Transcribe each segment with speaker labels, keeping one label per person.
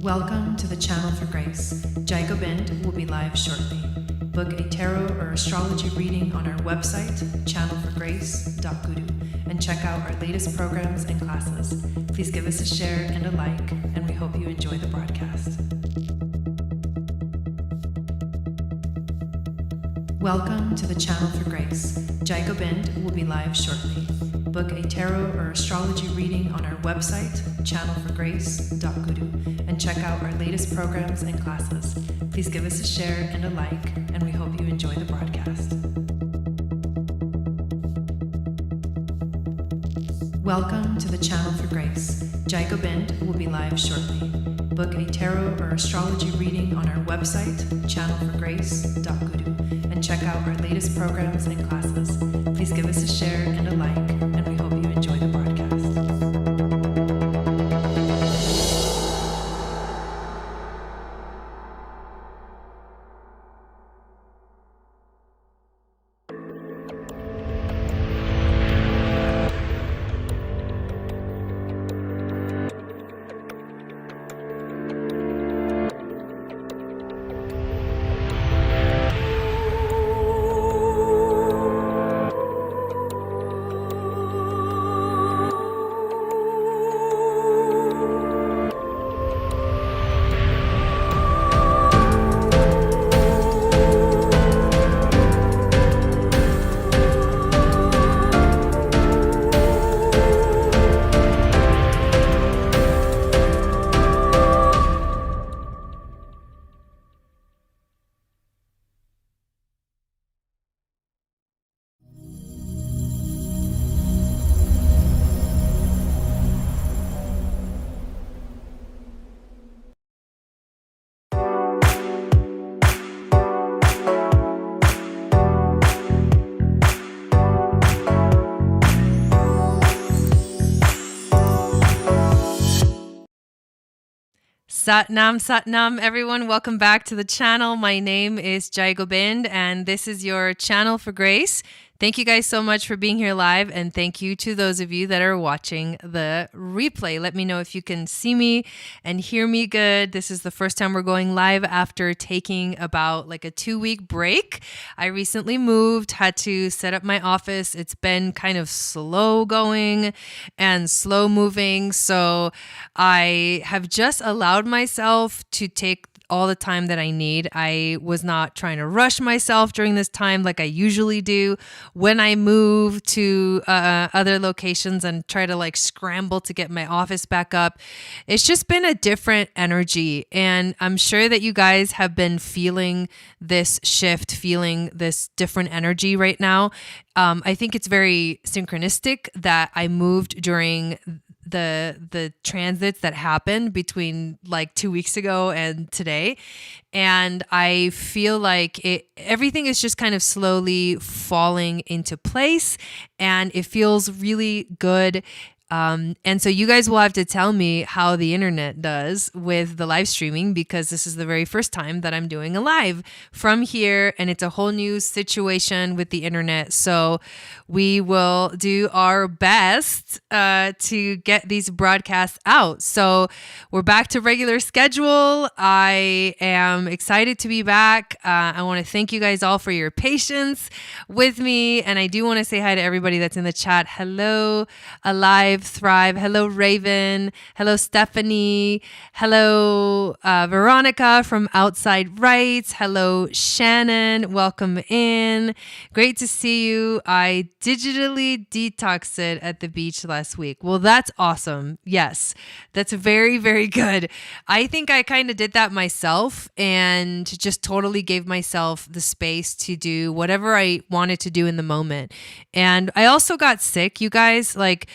Speaker 1: Welcome to the Channel for Grace. Gobind will be live shortly. Book a tarot or astrology reading on our website, channelforgrace.guru, and check out our latest programs and classes. Please give us a share and a like, and we hope you enjoy the broadcast. Welcome to the Channel for Grace. Gobind will be live shortly. Book a tarot or astrology reading on our website, channelforgrace.guru, and check out our latest programs and classes. Please give us a share and a like, and we hope you enjoy the broadcast. Welcome to the Channel for Grace. Gobind will be live shortly. Book a tarot or astrology reading on our website, channelforgrace.guru, and check out our latest programs and classes. Please give us a share and a like, and we hope you enjoy the broadcast. Satnam, everyone. Welcome back to the channel. My name is Gobind, and this is your Channel for Grace. Thank you guys so much for being here live, and thank you to those of you that are watching the replay. Let me know if you can see me and hear me good. This is the first time we're going live after taking about like a 2-week break. I recently moved, had to set up my office. It's been kind of slow going and slow moving, so I have just allowed myself to take all the time that I need. I was not trying to rush myself during this time like I usually do when I move to other locations and try to like scramble to get my office back up. It's just been a different energy, and I'm sure that you guys have been feeling this shift, feeling this different energy right now. I think it's very synchronistic that I moved during the transits that happened between like 2 weeks ago and today, and I feel like everything is just kind of slowly falling into place, and it feels really good. And so you guys will have to tell me how the internet does with the live streaming, because this is the very first time that I'm doing a live from here, and it's a whole new situation with the internet. So we will do our best to get these broadcasts out. So we're back to regular schedule. I am excited to be back. I want to thank you guys all for your patience with me. And I do want to say hi to everybody that's in the chat. Hello, Alive Thrive. Hello, Raven. Hello, Stephanie. Hello, Veronica from Outside Rights. Hello, Shannon. Welcome in. Great to see you. I digitally detoxed at the beach last week. Well, that's awesome. Yes, that's very, very good. I think I kind of did that myself and just totally gave myself the space to do whatever I wanted to do in the moment. And I also got sick, you guys. Like,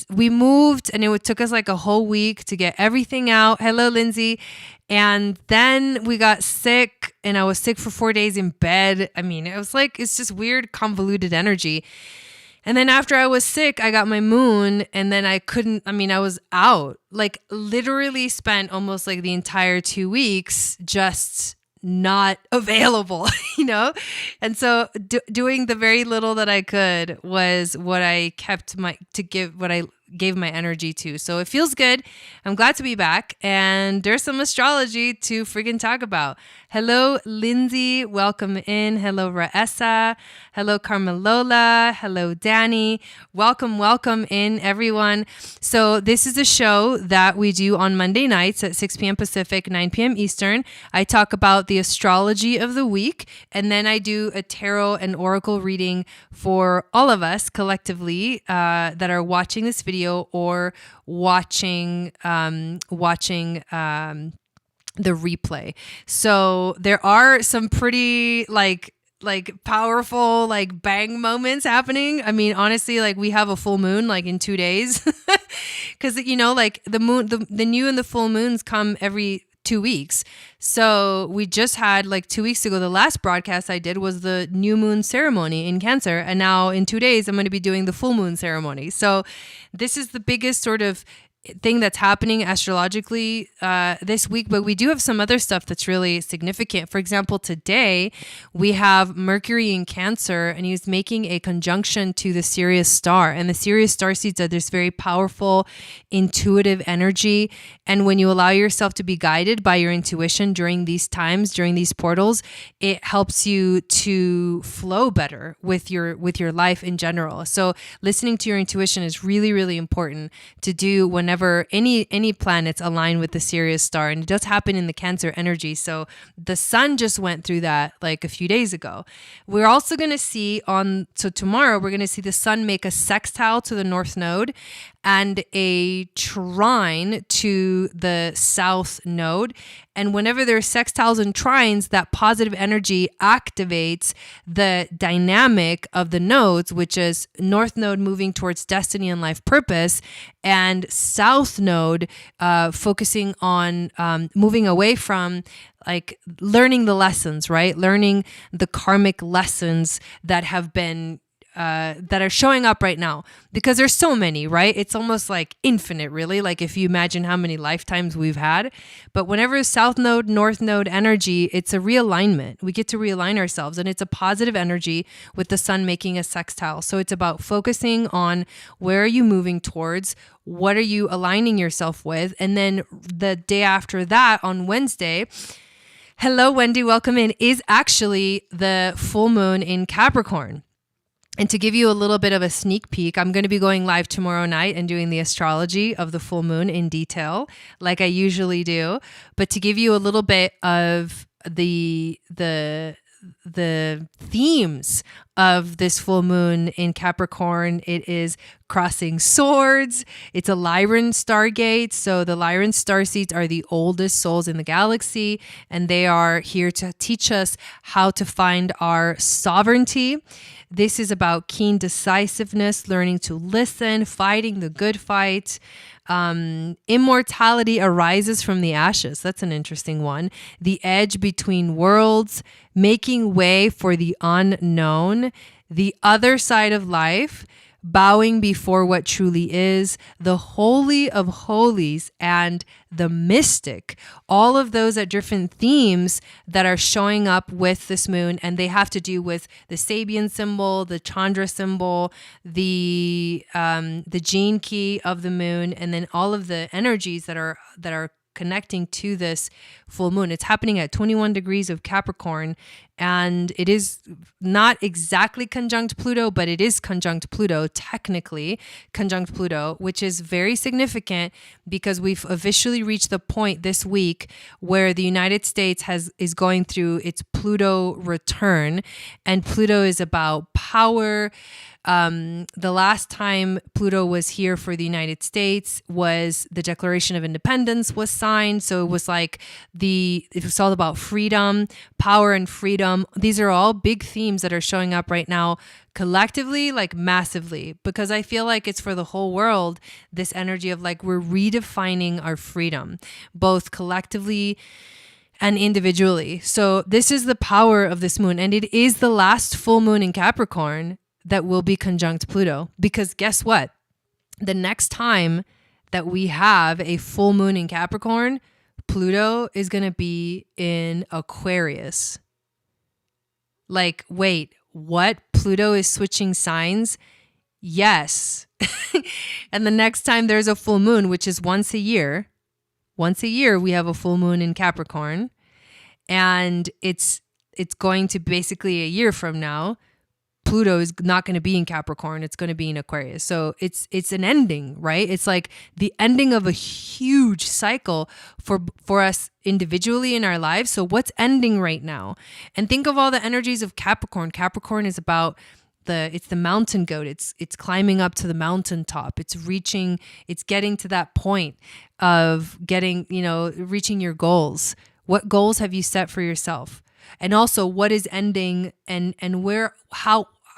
Speaker 1: we moved and it took us like a whole week to get everything out. Hello, Lindsay. And then we got sick, and I was sick for 4 days in bed. I mean, it was like, it's just weird, convoluted energy. And then after I was sick, I got my moon, and then I was out, like literally spent almost like the entire 2 weeks just not available, you know? And so doing the very little that I could was what I kept what I gave my energy to. So it feels good. I'm glad to be back. And there's some astrology to freaking talk about. Hello, Lindsay. Welcome in. Hello, Raessa. Hello, Carmelola. Hello, Danny. Welcome in, everyone. So this is a show that we do on Monday nights at 6 p.m. Pacific, 9 p.m. Eastern. I talk about the astrology of the week, and then I do a tarot and oracle reading for all of us collectively that are watching this video or watching the replay. So there are some pretty like powerful like bang moments happening. I mean, honestly, like we have a full moon like in 2 days because like the moon, the new and the full moons come every 2 weeks. So we just had like 2 weeks ago, the last broadcast I did was the new moon ceremony in Cancer. And now in 2 days, I'm going to be doing the full moon ceremony. So this is the biggest sort of thing that's happening astrologically this week, but we do have some other stuff that's really significant. For example, today we have Mercury in Cancer, and he's making a conjunction to the Sirius star, and the Sirius star seeds are this very powerful intuitive energy. And when you allow yourself to be guided by your intuition during these times, during these portals, it helps you to flow better with your life in general. So listening to your intuition is really, really important to do whenever any planets align with the Sirius star, and it does happen in the Cancer energy. So the sun just went through that like a few days ago. We're also going to see tomorrow we're going to see the sun make a sextile to the North Node and a trine to the South Node. And whenever there's sextiles and trines, that positive energy activates the dynamic of the nodes, which is North Node moving towards destiny and life purpose, and South Node focusing on moving away from like learning the lessons, right? Learning the karmic lessons that have been that are showing up right now, because there's so many, right? It's almost like infinite, really. Like if you imagine how many lifetimes we've had. But whenever South Node, North Node energy, it's a realignment. We get to realign ourselves, and it's a positive energy with the sun making a sextile. So it's about focusing on where are you moving towards, what are you aligning yourself with, and then the day after that on Wednesday. Hello, Wendy, welcome in, is actually the full moon in Capricorn. And to give you a little bit of a sneak peek, I'm going to be going live tomorrow night and doing the astrology of the full moon in detail, like I usually do. But to give you a little bit of the themes of this full moon in Capricorn, it is crossing swords. It's a Lyran stargate. So the Lyran starseeds are the oldest souls in the galaxy, and they are here to teach us how to find our sovereignty. This is about keen decisiveness, learning to listen, fighting the good fight. Immortality arises from the ashes. That's an interesting one. The edge between worlds, making way for the unknown, the other side of life, bowing before what truly is, the holy of holies, and the mystic. All of those are different themes that are showing up with this moon, and they have to do with the Sabian symbol, the Chandra symbol, the gene key of the moon, and then all of the energies that are connecting to this full moon. It's happening at 21 degrees of Capricorn, and it is not exactly conjunct Pluto, but it is conjunct Pluto, technically conjunct Pluto, which is very significant because we've officially reached the point this week where the United States is going through its Pluto return, and Pluto is about power. The last time Pluto was here for the United States was the Declaration of Independence was signed. So it was like it was all about freedom, power and freedom. These are all big themes that are showing up right now collectively, like massively, because I feel like it's for the whole world, this energy of like we're redefining our freedom, both collectively and individually. So this is the power of this moon, and it is the last full moon in Capricorn that will be conjunct Pluto, because guess what? The next time that we have a full moon in Capricorn, Pluto is going to be in Aquarius. Like, wait, what? Pluto is switching signs? Yes. And the next time there's a full moon, which is once a year we have a full moon in Capricorn, and it's going to basically a year from now. Pluto is not going to be in Capricorn. It's going to be in Aquarius. So it's an ending, right? It's like the ending of a huge cycle for us individually in our lives. So what's ending right now? And think of all the energies of Capricorn. Capricorn is about it's the mountain goat. It's climbing up to the mountaintop. It's getting to that point of reaching your goals. What goals have you set for yourself? And also, what is ending, and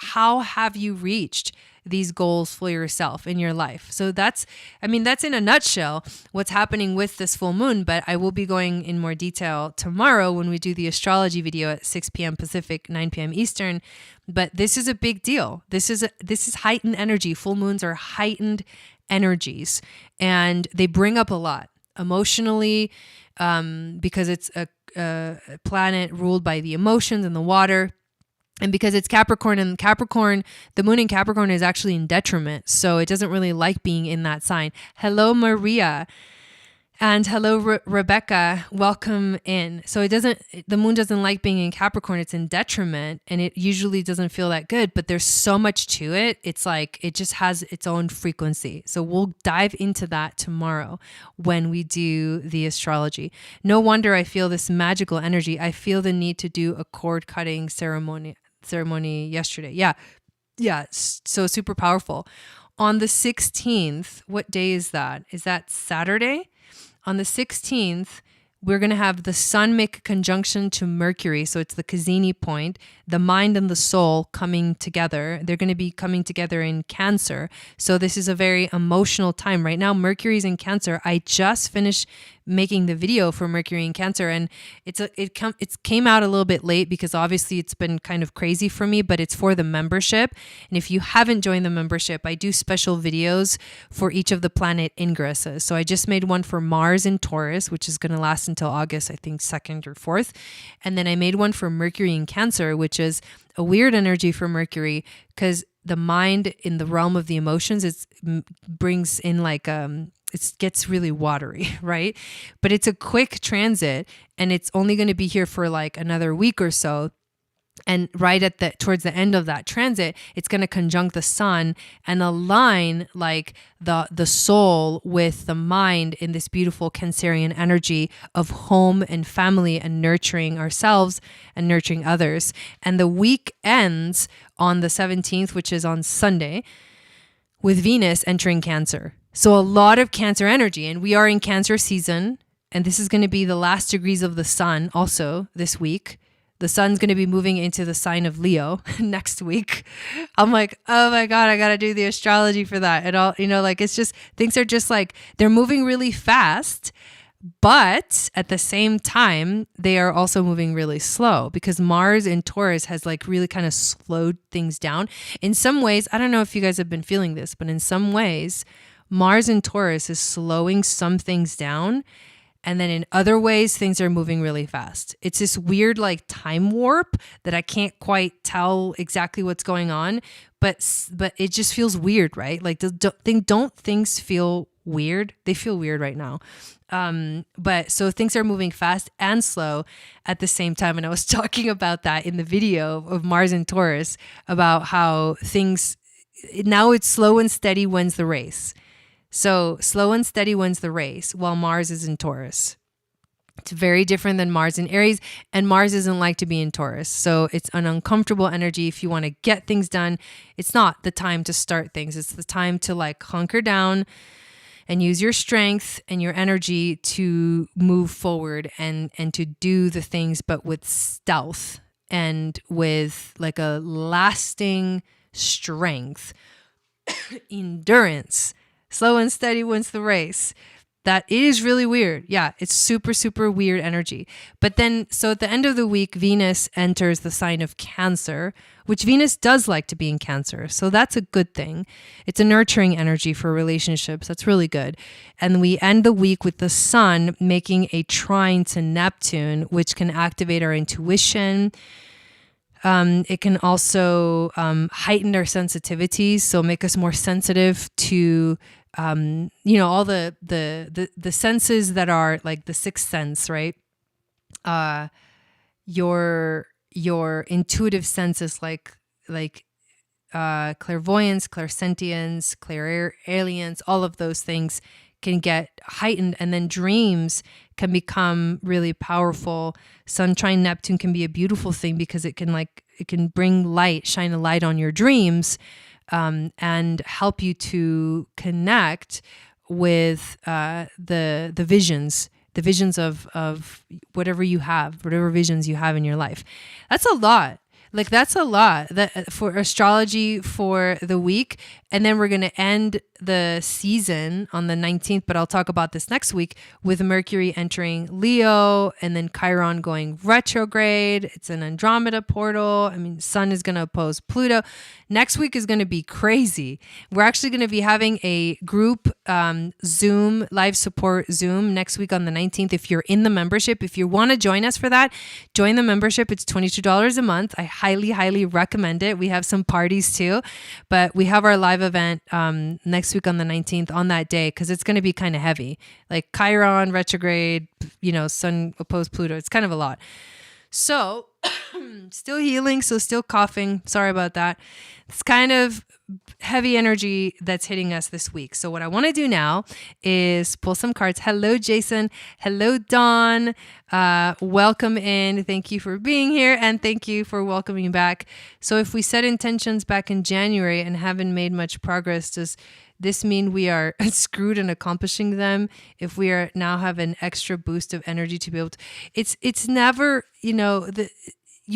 Speaker 1: how have you reached these goals for yourself in your life? So that's in a nutshell what's happening with this full moon, but I will be going in more detail tomorrow when we do the astrology video at 6 p.m. Pacific, 9 p.m. Eastern. But this is a big deal. This is heightened energy. Full moons are heightened energies, and they bring up a lot emotionally, because it's a planet ruled by the emotions and the water. And because it's Capricorn, and Capricorn, the moon in Capricorn is actually in detriment. So it doesn't really like being in that sign. Hello, Maria. And hello, Rebecca. Welcome in. So the moon doesn't like being in Capricorn. It's in detriment, and it usually doesn't feel that good, but there's so much to it. It's like, it just has its own frequency. So we'll dive into that tomorrow when we do the astrology. No wonder I feel this magical energy. I feel the need to do a cord cutting ceremony yesterday. Yeah. So super powerful. On the 16th, what day is that? Is that Saturday? On the 16th, we're going to have the sun make a conjunction to Mercury. So it's the Cassini point, the mind and the soul coming together. They're going to be coming together in Cancer. So this is a very emotional time. Right now, Mercury's in Cancer. I just finished making the video for Mercury in Cancer, and it came out a little bit late because obviously it's been kind of crazy for me, but it's for the membership. And if you haven't joined the membership, I do special videos for each of the planet ingresses. So I just made one for Mars in Taurus, which is going to last until August, I think 2nd or 4th. And then I made one for Mercury in Cancer, which is a weird energy for Mercury because the mind in the realm of the emotions brings in like it gets really watery, right? But it's a quick transit, and it's only going to be here for like another week or so. And right towards the end of that transit, it's going to conjunct the sun and align like the soul with the mind in this beautiful Cancerian energy of home and family and nurturing ourselves and nurturing others. And the week ends on the 17th, which is on Sunday, with Venus entering Cancer. So a lot of Cancer energy, and we are in Cancer season, and this is going to be the last degrees of the sun also this week. The sun's going to be moving into the sign of Leo next week. I'm like, oh my God, I got to do the astrology for that. And all, like it's just, things are just like, they're moving really fast, but at the same time, they are also moving really slow because Mars in Taurus has like really kind of slowed things down. In some ways, I don't know if you guys have been feeling this, but in some ways, Mars in Taurus is slowing some things down. And then in other ways, things are moving really fast. It's this weird like time warp that I can't quite tell exactly what's going on, but it just feels weird, right? Like don't things feel weird? They feel weird right now. But so things are moving fast and slow at the same time. And I was talking about that in the video of Mars and Taurus about how now it's slow and steady wins the race. So slow and steady wins the race while Mars is in Taurus. It's very different than Mars in Aries, and Mars isn't like to be in Taurus. So it's an uncomfortable energy. If you want to get things done, it's not the time to start things. It's the time to like hunker down and use your strength and your energy to move forward and to do the things, but with stealth and with like a lasting strength, endurance. Slow and steady wins the race. That is really weird. Yeah, it's super, super weird energy. But then, so at the end of the week, Venus enters the sign of Cancer, which Venus does like to be in Cancer. So that's a good thing. It's a nurturing energy for relationships. That's really good. And we end the week with the sun making a trine to Neptune, which can activate our intuition, It can also heighten our sensitivities, so make us more sensitive to all the senses that are like the sixth sense, right? Your intuitive senses like clairvoyance, clairsentience, clairalience, all of those things can get heightened, and then dreams can become really powerful. Sun trine Neptune can be a beautiful thing because it can bring light, shine a light on your dreams, and help you to connect with the visions of whatever you have, whatever visions you have in your life. That's a lot. That's a lot that for astrology for the week. And then we're going to end the season on the 19th, but I'll talk about this next week with Mercury entering Leo and then Chiron going retrograde. It's an Andromeda portal. I mean, Sun is going to oppose Pluto. Next week is going to be crazy. We're actually going to be having a group Zoom, live support Zoom next week on the 19th. If you're in the membership, if you want to join us for that, join the membership. It's $22 a month. I highly, highly recommend it. We have some parties too, but we have our live event next week on the 19th on that day because it's going to be kind of heavy. Like Chiron retrograde, Sun opposed Pluto. It's kind of a lot. So still healing, so still coughing. Sorry about that. It's kind of heavy energy that's hitting us this week. So what I want to do now is pull some cards. Hello, Jason. Hello, Dawn. Welcome in. Thank you for being here, and thank you for welcoming back. So if we set intentions back in January and haven't made much progress, does this mean we are screwed in accomplishing them? If we are now have an extra boost of energy to be able to, it's never, you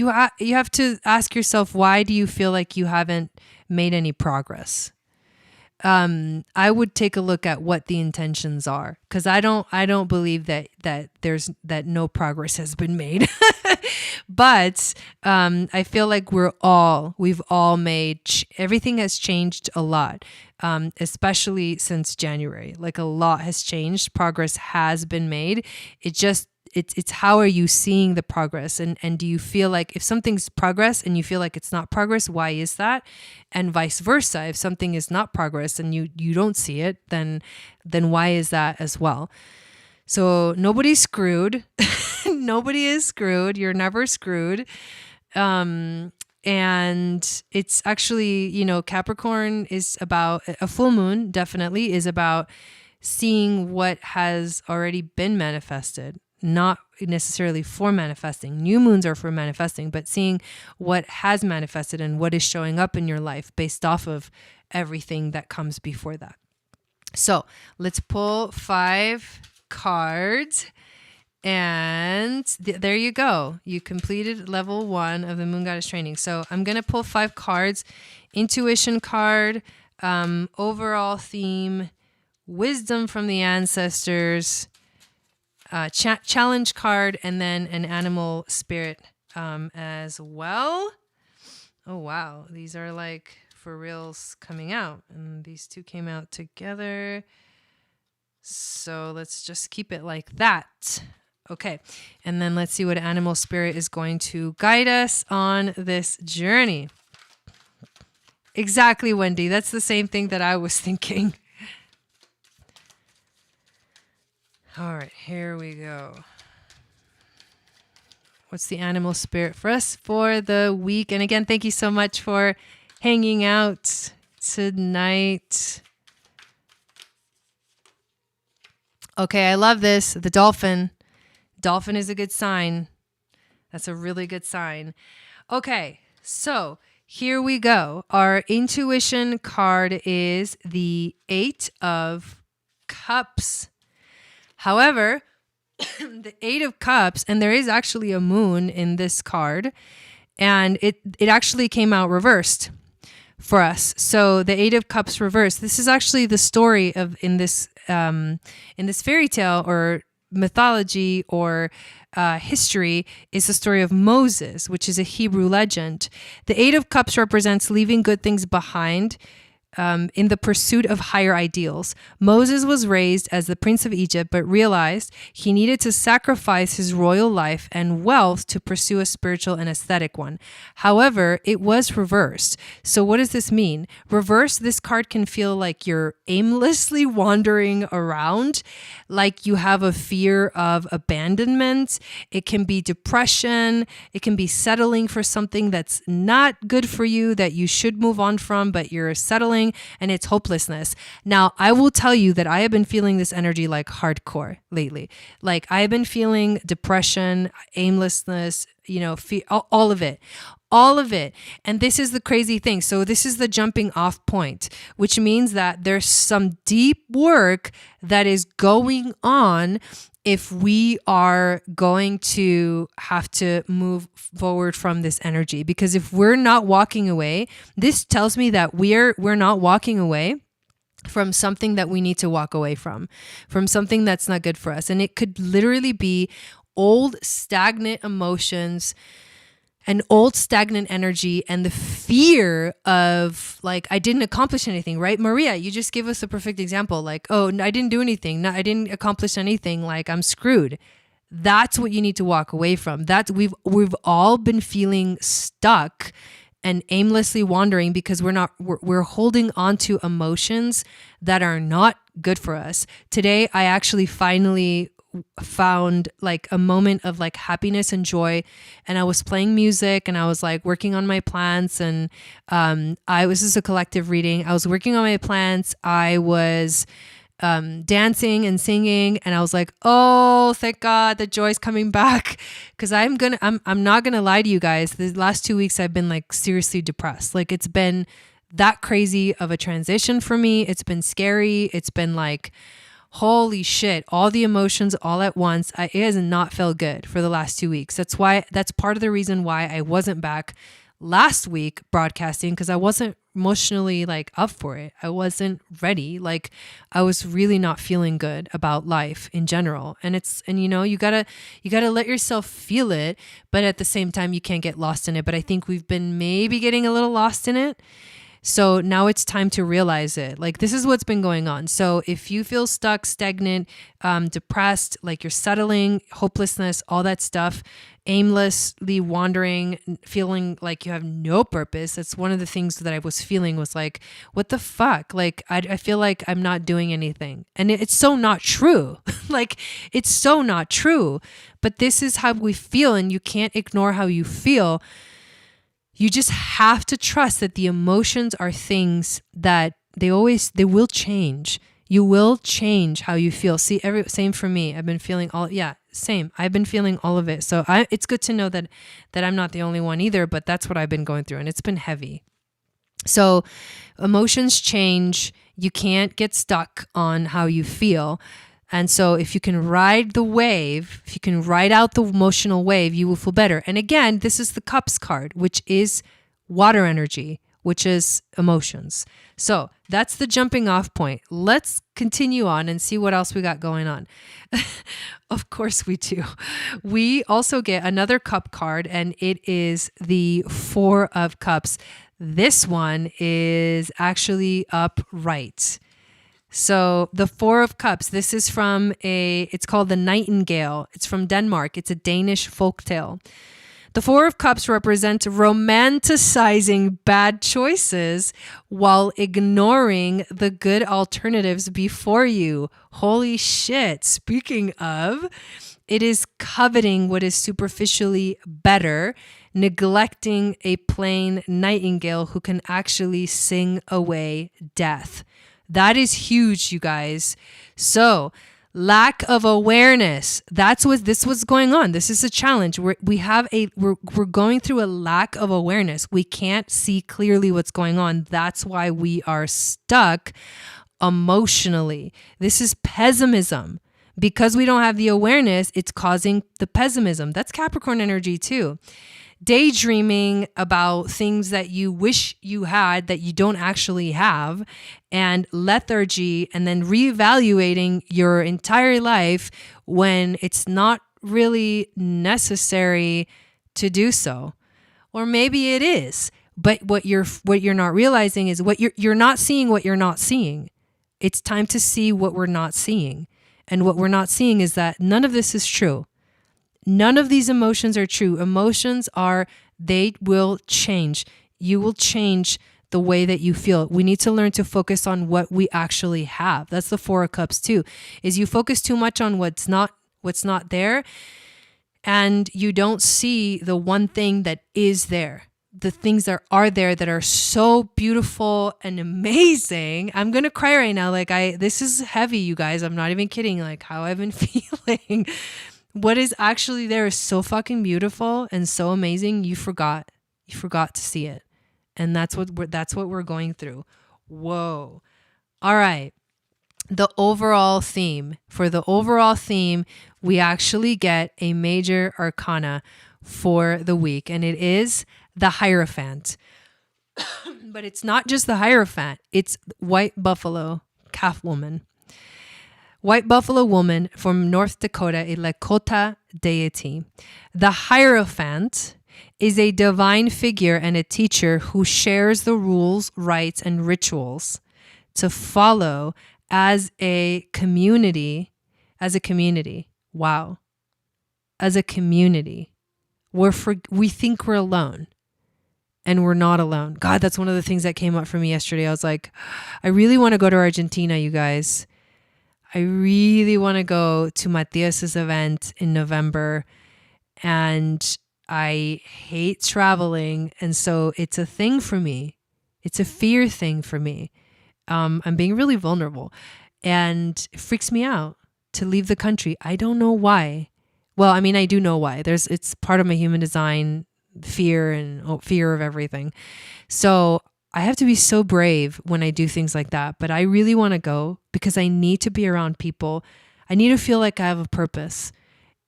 Speaker 1: have to ask yourself, why do you feel like you haven't made any progress? I would take a look at what the intentions are, because I don't believe that no progress has been made. But I feel like we've all made, everything has changed a lot, especially since January. Like a lot has changed. Progress has been made. It's how are you seeing the progress, and do you feel like if something's progress and you feel like it's not progress, why is that? And vice versa, if something is not progress and you don't see it, then why is that as well? So nobody's screwed. Nobody is screwed. You're never screwed. And it's actually, Capricorn is about a full moon, definitely is about seeing what has already been manifested. Not necessarily for manifesting. New moons are for manifesting, but seeing what has manifested and what is showing up in your life based off of everything that comes before that. So let's pull 5 cards. And there you go. You completed level 1 of the Moon Goddess training. So I'm going to pull 5 cards. Intuition card, overall theme, wisdom from the ancestors, challenge card, and then an animal spirit as well. Oh, wow. These are like for reals coming out. And these two came out together. So let's just keep it like that. Okay. And then let's see what animal spirit is going to guide us on this journey. Exactly, Wendy. That's the same thing that I was thinking. All right, here we go. What's the animal spirit for us for the week? And again, thank you so much for hanging out tonight. Okay, I love this. The dolphin. Dolphin is a good sign. That's a really good sign. Okay, so here we go. Our intuition card is the 8 of Cups. However, the 8 of Cups, and there is actually a moon in this card, and it actually came out reversed for us. So the 8 of Cups reversed. This is actually the story of in this fairy tale or mythology or history is the story of Moses, which is a Hebrew legend. The 8 of Cups represents leaving good things behind, in the pursuit of higher ideals. Moses was raised as the prince of Egypt, but realized he needed to sacrifice his royal life and wealth to pursue a spiritual and aesthetic one. However, it was reversed. So what does this mean? Reverse, this card can feel like you're aimlessly wandering around, like you have a fear of abandonment. It can be depression. It can be settling for something that's not good for you, that you should move on from, but you're settling, and it's hopelessness. Now, I will tell you that I have been feeling this energy like hardcore lately. Like I have been feeling depression, aimlessness, all of it. All of it. And this is the crazy thing. So this is the jumping off point, which means that there's some deep work that is going on if we are going to have to move forward from this energy. Because if we're not walking away, this tells me that we're not walking away from something that we need to walk away from something that's not good for us. And it could literally be old stagnant emotions and old stagnant energy and the fear of like, I didn't accomplish anything, right? Maria, you just gave us a perfect example. Like, oh, I didn't do anything. No, I didn't accomplish anything. Like I'm screwed. That's what you need to walk away from. That's we've all been feeling stuck and aimlessly wandering because we're holding on to emotions that are not good for us. Today, I actually finally found like a moment of like happiness and joy, and I was playing music and I was like working on my plants, and this is a collective reading. I was working on my plants. I was dancing and singing, and I was like, oh, thank God the joy's coming back. Because I'm not gonna lie to you guys, the last 2 weeks I've been like seriously depressed. Like it's been that crazy of a transition for me. It's been scary. It's been like, holy shit, all the emotions all at once. It has not felt good for the last 2 weeks. That's part of the reason why I wasn't back last week broadcasting, because I wasn't emotionally like up for it. I wasn't ready. Like I was really not feeling good about life in general. And you gotta let yourself feel it, but at the same time you can't get lost in it. But I think we've been maybe getting a little lost in it. So now it's time to realize it. Like this is what's been going on. So if you feel stuck, stagnant, depressed, like you're settling, hopelessness, all that stuff, aimlessly wandering, feeling like you have no purpose. That's one of the things that I was feeling was like, what the fuck? Like, I feel like I'm not doing anything. And it's so not true. Like, it's so not true. But this is how we feel, and you can't ignore how you feel. You just have to trust that the emotions are things that they will change. You will change how you feel. See, same for me. I've been feeling same. I've been feeling all of it. So it's good to know that I'm not the only one either, but that's what I've been going through, and it's been heavy. So emotions change. You can't get stuck on how you feel. And so if you can ride the wave, if you can ride out the emotional wave, you will feel better. And again, this is the Cups card, which is water energy, which is emotions. So that's the jumping off point. Let's continue on and see what else we got going on. Of course we do. We also get another cup card, and it is the Four of Cups. This one is actually upright. So the Four of Cups, this is it's called the Nightingale. It's from Denmark. It's a Danish folktale. The Four of Cups represent romanticizing bad choices while ignoring the good alternatives before you. Holy shit. Speaking of, it is coveting what is superficially better, neglecting a plain nightingale who can actually sing away death. That is huge, you guys. So lack of awareness. That's what this was going on. This is a challenge. We're going through a lack of awareness. We can't see clearly what's going on. That's why we are stuck emotionally. This is pessimism. Because we don't have the awareness, it's causing the pessimism. That's Capricorn energy too. Daydreaming about things that you wish you had that you don't actually have, and lethargy, and then reevaluating your entire life when it's not really necessary to do so. Or maybe it is, But what you're not realizing is you're not seeing what you're not seeing. It's time to see what we're not seeing. And what we're not seeing is that none of this is true. None of these emotions are true. Emotions they will change. You will change the way that you feel. We need to learn to focus on what we actually have. That's the Four of Cups too, is you focus too much on what's not there, and you don't see the one thing that is there. The things that are there that are so beautiful and amazing. I'm going to cry right now. This is heavy, you guys. I'm not even kidding. Like how I've been feeling. What is actually there is so fucking beautiful and so amazing. You forgot to see it. And that's what we're going through. Whoa. All right. The overall theme. For the overall theme, we actually get a major arcana for the week, and it is the Hierophant. But it's not just the Hierophant. It's White Buffalo Calf Woman. White Buffalo Woman from North Dakota, a Lakota deity. The Hierophant is a divine figure and a teacher who shares the rules, rites, and rituals to follow as a community. Wow. As a community. We think we're alone, and we're not alone. God, that's one of the things that came up for me yesterday. I was like, I really want to go to Argentina, you guys. I really want to go to Matias's event in November, and I hate traveling. And so it's a thing for me. It's a fear thing for me. I'm being really vulnerable, and it freaks me out to leave the country. I don't know why. Well, I mean, I do know why. It's part of my human design fear of everything. So I have to be so brave when I do things like that. But I really want to go because I need to be around people. I need to feel like I have a purpose.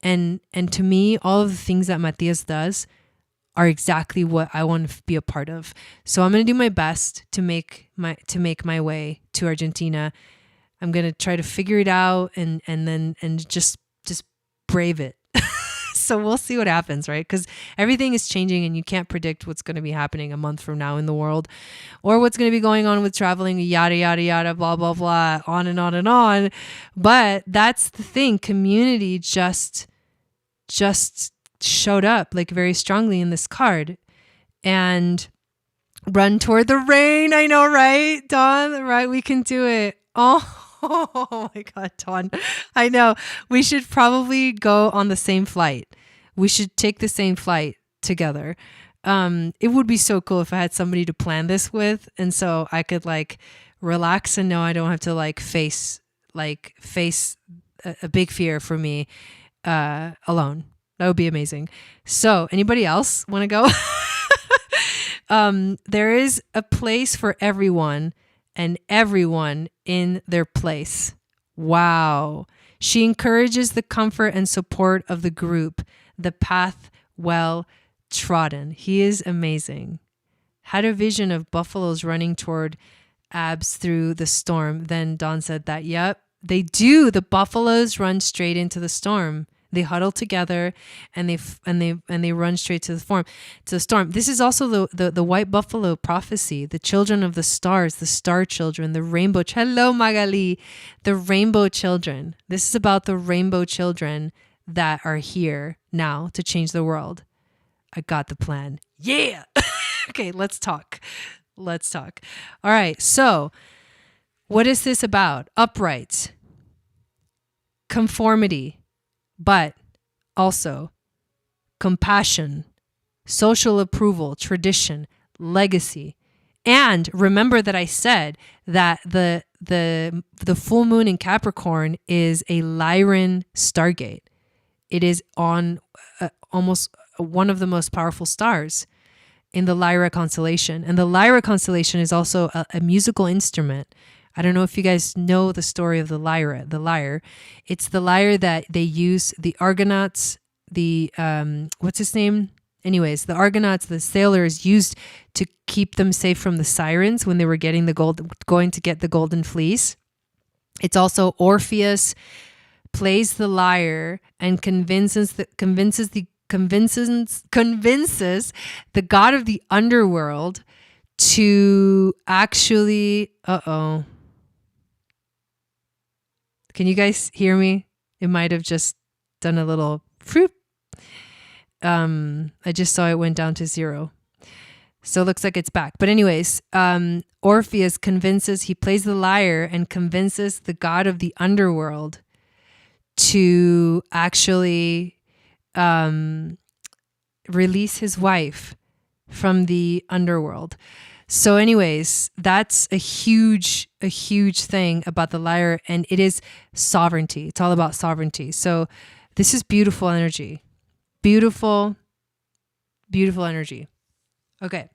Speaker 1: And to me, all of the things that Matias does are exactly what I want to be a part of. So I'm going to do my best to make my way to Argentina. I'm going to try to figure it out and just brave it. So we'll see what happens, right? Because everything is changing and you can't predict what's going to be happening a month from now in the world, or what's going to be going on with traveling, yada, yada, yada, blah, blah, blah, on and on and on. But that's the thing. Community just showed up like very strongly in this card. And run toward the rain. I know, right? Dawn, right? We can do it. Oh my God, Dawn. I know. We should probably go on the same flight. We should take the same flight together. It would be so cool if I had somebody to plan this with. And so I could like relax and know I don't have to face a big fear for me alone. That would be amazing. So anybody else want to go? There is a place for everyone, and everyone in their place. Wow. She encourages the comfort and support of the group, the path well trodden. He is amazing. Had a vision of buffaloes running toward abs through the storm. Then Dawn said that, yep, they do. The buffaloes run straight into the storm. They huddle together and they run straight to the storm. This is also the white buffalo prophecy, the children of the stars, the star children, the rainbow. Hello, Magali, the rainbow children. This is about the rainbow children that are here now to change the world. I got the plan. Yeah. Okay, let's talk. All right. So what is this about? Upright, conformity, but also compassion, social approval, tradition, legacy. And remember that I said that the full moon in Capricorn is a Lyran stargate. It is on almost one of the most powerful stars in the Lyra constellation. And the Lyra constellation is also a musical instrument. I don't know if you guys know the story of the lyre. It's the lyre that they use, the Argonauts, what's his name? Anyways, the Argonauts, the sailors used to keep them safe from the sirens when they were going to get the golden fleece. It's also Orpheus plays the lyre and convinces the convinces the god of the underworld to actually, can you guys hear me? It might have just done a little fruit. I just saw it went down to 0. So it looks like it's back. But anyways, Orpheus he plays the lyre and convinces the god of the underworld to actually release his wife from the underworld. So anyways, that's a huge thing about the lyre, and it is sovereignty. It's all about sovereignty. So this is beautiful energy. Beautiful energy. Okay,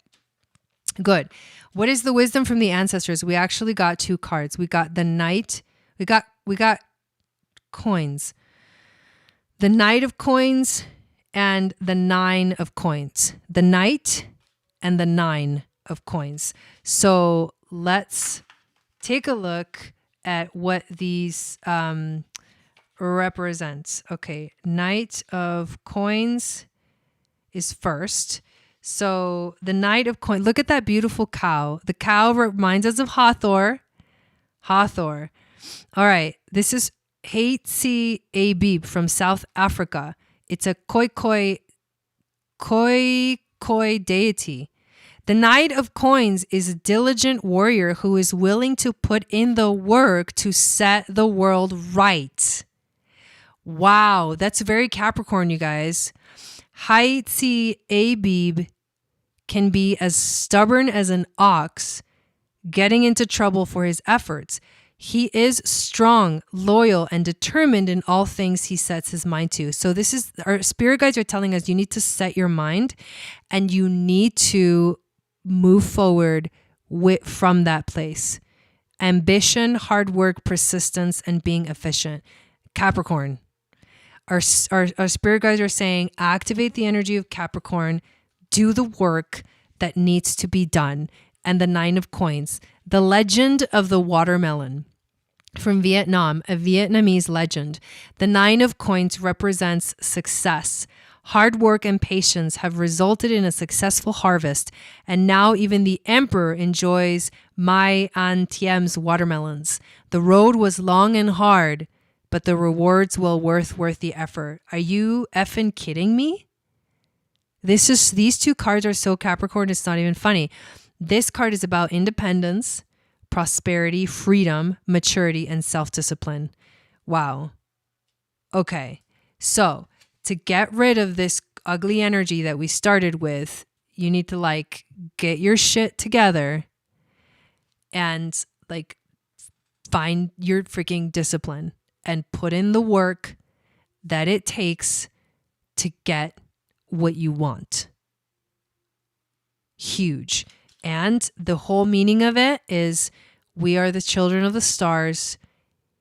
Speaker 1: good. What is the wisdom from the ancestors? We actually got 2 cards. We got the Knight. We got coins. The Knight of Coins and the 9 of Coins. The Knight and the 9 of Coins. So let's take a look at what these represents. Okay, Knight of Coins is first. So the Knight of Coins, look at that beautiful cow. The cow reminds us of Hathor. All right, this is Hatsi Abib from South Africa. It's a Khoi deity. The Knight of Coins is a diligent warrior who is willing to put in the work to set the world right. Wow, that's very Capricorn, you guys. Hatsi Abib can be as stubborn as an ox, getting into trouble for his efforts. He is strong, loyal, and determined in all things he sets his mind to. So this is, our spirit guides are telling us you need to set your mind and you need to move forward from that place. Ambition, hard work, persistence, and being efficient. Capricorn. Our spirit guides are saying, activate the energy of Capricorn, do the work that needs to be done. And the 9 of Coins, the legend of the watermelon. From Vietnam, a Vietnamese legend. The 9 of Coins represents success. Hard work and patience have resulted in a successful harvest, and now even the emperor enjoys Mai An Thiem's watermelons. The road was long and hard, but the rewards well worth the effort. Are you effing kidding me? These 2 cards are so Capricorn, it's not even funny. This card is about independence, prosperity, freedom, maturity, and self-discipline. Wow. Okay. So to get rid of this ugly energy that we started with, you need to get your shit together and find your freaking discipline and put in the work that it takes to get what you want. Huge. And the whole meaning of it is we are the children of the stars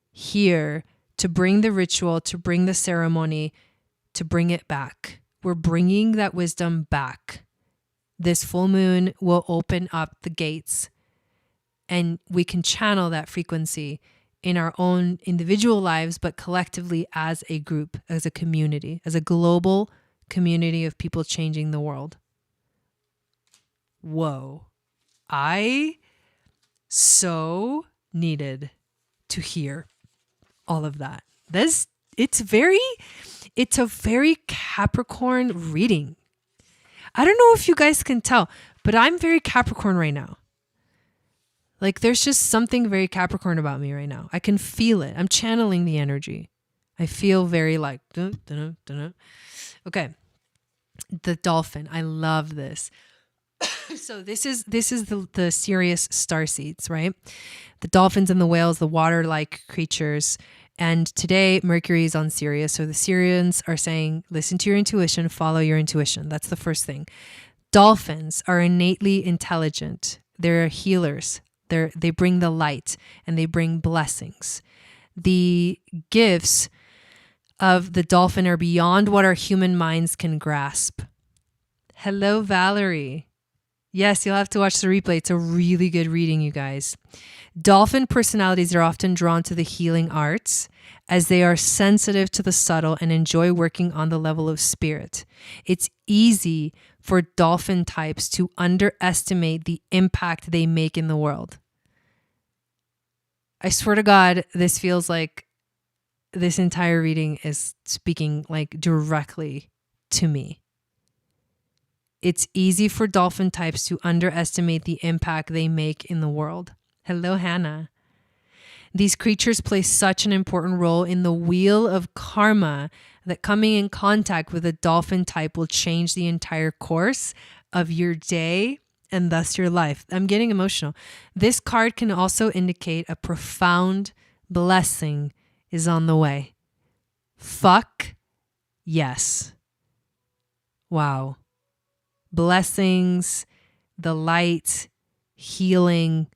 Speaker 1: here to bring the ritual, to bring the ceremony, to bring it back. We're bringing that wisdom back. This full moon will open up the gates and we can channel that frequency in our own individual lives, but collectively as a group, as a community, as a global community of people changing the world. Whoa. I so needed to hear all of that. It's a very Capricorn reading. I don't know if you guys can tell, but I'm very Capricorn right now. There's just something very Capricorn about me right now. I can feel it. I'm channeling the energy. I feel very dun, dun, dun, dun. Okay. The dolphin. I love this. So this is the Sirius starseeds, right? The dolphins and the whales, the water-like creatures. And today Mercury is on Sirius. So the Sirians are saying, listen to your intuition, follow your intuition. That's the first thing. Dolphins are innately intelligent. They're healers. They bring the light and they bring blessings. The gifts of the dolphin are beyond what our human minds can grasp. Hello, Valerie. Yes, you'll have to watch the replay. It's a really good reading, you guys. Dolphin personalities are often drawn to the healing arts as they are sensitive to the subtle and enjoy working on the level of spirit. It's easy for dolphin types to underestimate the impact they make in the world. I swear to God, this feels like this entire reading is speaking like directly to me. It's easy for dolphin types to underestimate the impact they make in the world. Hello, Hannah. These creatures play such an important role in the wheel of karma that coming in contact with a dolphin type will change the entire course of your day and thus your life. I'm getting emotional. This card can also indicate a profound blessing is on the way. Fuck yes. Wow. Blessings, the light, healing.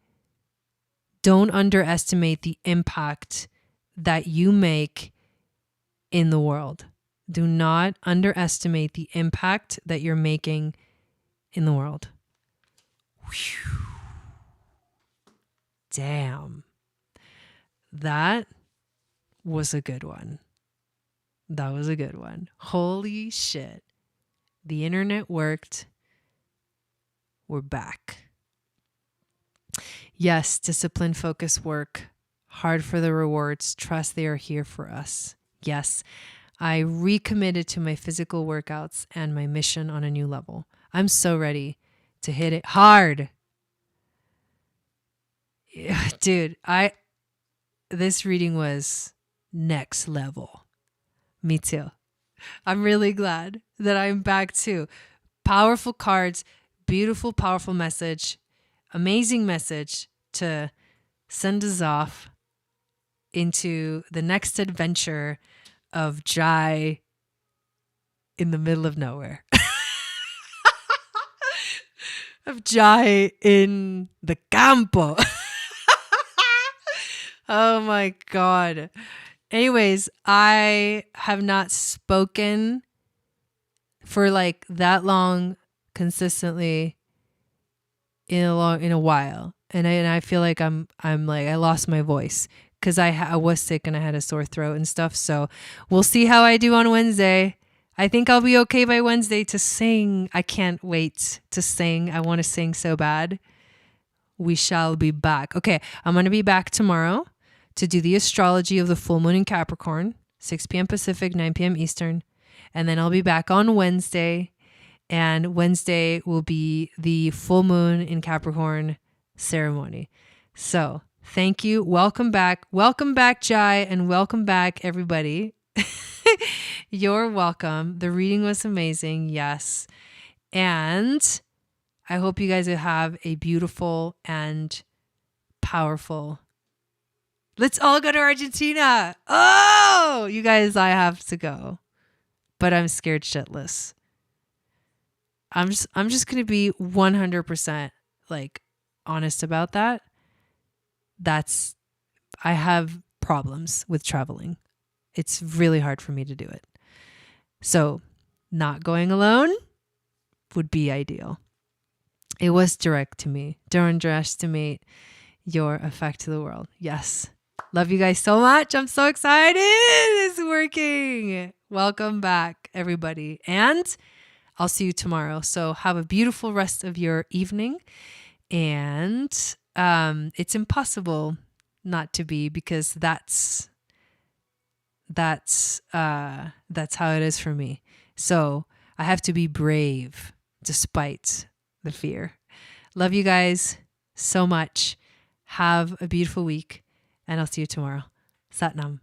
Speaker 1: Don't underestimate the impact that you make in the world. Do not underestimate the impact that you're making in the world. Whew. Damn. That was a good one. That was a good one. Holy shit. The internet worked. We're back. Yes, discipline, focus, work, hard for the rewards, trust they are here for us. Yes, I recommitted to my physical workouts and my mission on a new level. I'm so ready to hit it hard. Dude, this reading was next level. Me too. I'm really glad that I'm back too. Powerful cards, beautiful, powerful message. Amazing message to send us off into the next adventure of Jai in the middle of nowhere. Of Jai in the campo. Oh my God. Anyways, I have not spoken for like that long consistently in a while, and I feel like I'm like I lost my voice because I was sick and I had a sore throat and stuff. So we'll see how I do on Wednesday. I think I'll be okay by Wednesday to sing. I can't wait to sing. I want to sing so bad. We shall be back. Okay, I'm gonna be back tomorrow to do the astrology of the full moon in Capricorn, 6 p.m. Pacific, 9 p.m. Eastern, and then I'll be back on Wednesday. And Wednesday will be the full moon in Capricorn ceremony. So thank you. Welcome back. Welcome back, Jai, and welcome back, everybody. You're welcome. The reading was amazing. Yes. And I hope you guys have a beautiful and powerful. Let's all go to Argentina. Oh, you guys, I have to go, but I'm scared shitless. I'm just going to be 100% like honest about that. I have problems with traveling. It's really hard for me to do it. So not going alone would be ideal. It was direct to me. Don't underestimate your effect to the world. Yes. Love you guys so much. I'm so excited. It's working. Welcome back, everybody. And I'll see you tomorrow. So have a beautiful rest of your evening. And it's impossible not to be, because that's how it is for me. So I have to be brave despite the fear. Love you guys so much. Have a beautiful week, and I'll see you tomorrow. Satnam.